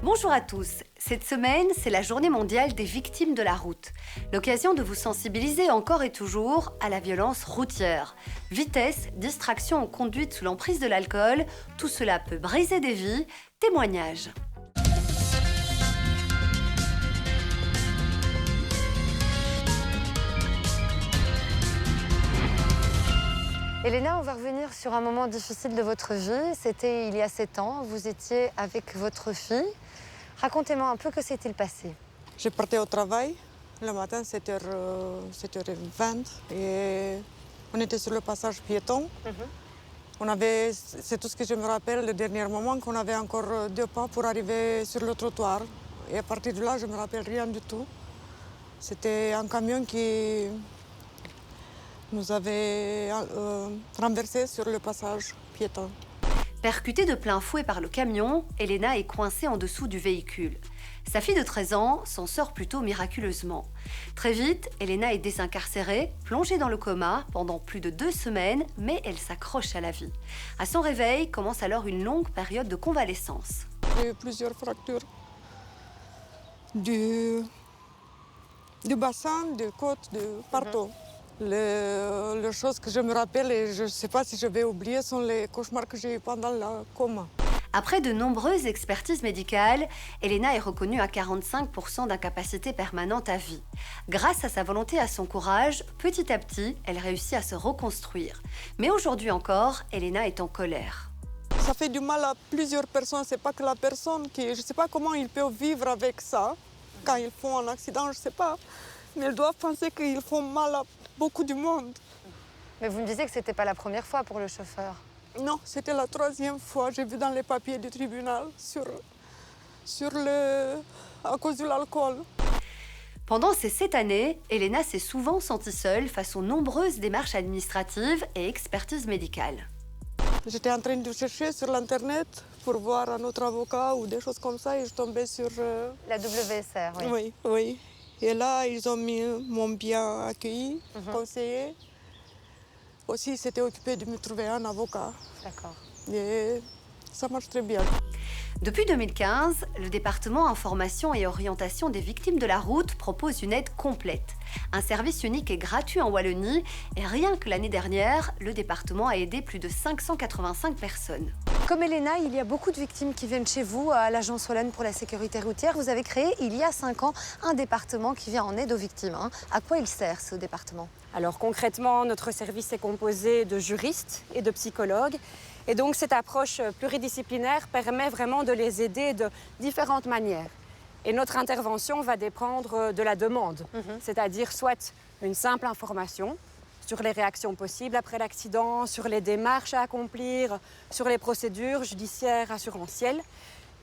Bonjour à tous. Cette semaine, c'est la journée mondiale des victimes de la route. L'occasion de vous sensibiliser encore et toujours à la violence routière. Vitesse, distraction ou conduite sous l'emprise de l'alcool, tout cela peut briser des vies. Témoignage. Elena, on va revenir sur un moment difficile de votre vie. C'était il y a 7 ans. Vous étiez avec votre fille. Racontez-moi un peu que s'est-il passé. Je partais au travail. Le matin, 7h20. Et on était sur le passage piéton. C'est tout ce que je me rappelle, le dernier moment, qu'on avait encore 2 pas pour arriver sur le trottoir. Et à partir de là, je ne me rappelle rien du tout. C'était un camion qui nous avait renversé sur le passage piéton. Percutée de plein fouet par le camion, Elena est coincée en dessous du véhicule. Sa fille de 13 ans s'en sort plutôt miraculeusement. Très vite, Elena est désincarcérée, plongée dans le coma pendant plus de 2 semaines, mais elle s'accroche à la vie. À son réveil, commence alors une longue période de convalescence. J'ai eu plusieurs fractures du bassin, de côte, de partout. Les choses que je me rappelle et je ne sais pas si je vais oublier sont les cauchemars que j'ai eu pendant le coma. Après de nombreuses expertises médicales, Elena est reconnue à 45% d'incapacité permanente à vie. Grâce à sa volonté et à son courage, petit à petit, elle réussit à se reconstruire. Mais aujourd'hui encore, Elena est en colère. Ça fait du mal à plusieurs personnes, c'est pas que la personne qui... Je ne sais pas comment ils peuvent vivre avec ça. Quand ils font un accident, je ne sais pas. Mais ils doivent penser qu'ils font mal à beaucoup du monde. Mais vous me disiez que ce n'était pas la première fois pour le chauffeur. Non, c'était la 3e fois. J'ai vu dans les papiers du tribunal à cause de l'alcool. Pendant ces 7 années, Elena s'est souvent sentie seule face aux nombreuses démarches administratives et expertises médicales. J'étais en train de chercher sur l'Internet pour voir un autre avocat ou des choses comme ça et je tombais sur... La WSR, oui. Oui. Et là, ils m'ont bien accueilli, conseillé. Aussi, ils s'étaient occupés de me trouver un avocat. D'accord. Et ça marche très bien. Depuis 2015, le département Information et Orientation des victimes de la route propose une aide complète. Un service unique et gratuit en Wallonie. Et rien que l'année dernière, le département a aidé plus de 585 personnes. Comme Elena, il y a beaucoup de victimes qui viennent chez vous à l'Agence Wallonne pour la sécurité routière. Vous avez créé, il y a 5 ans, un département qui vient en aide aux victimes. À quoi il sert, ce département ? Alors concrètement, notre service est composé de juristes et de psychologues. Et donc cette approche pluridisciplinaire permet vraiment de les aider de différentes manières. Et notre intervention va dépendre de la demande, c'est-à-dire soit une simple information sur les réactions possibles après l'accident, sur les démarches à accomplir, sur les procédures judiciaires assurantielles.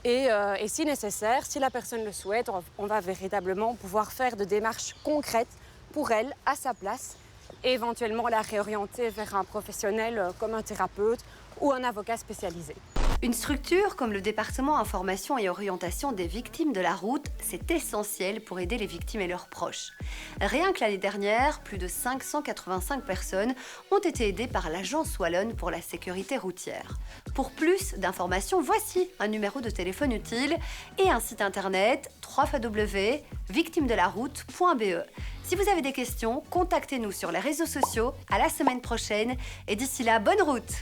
Et si nécessaire, si la personne le souhaite, on va véritablement pouvoir faire de démarches concrètes pour elle, à sa place, et éventuellement la réorienter vers un professionnel comme un thérapeute ou un avocat spécialisé. Une structure comme le département Information et Orientation des victimes de la route, c'est essentiel pour aider les victimes et leurs proches. Rien que l'année dernière, plus de 585 personnes ont été aidées par l'Agence Wallonne pour la sécurité routière. Pour plus d'informations, voici un numéro de téléphone utile et un site internet www.victimesdelaroute.be. Si vous avez des questions, contactez-nous sur les réseaux sociaux. À la semaine prochaine et d'ici là, bonne route!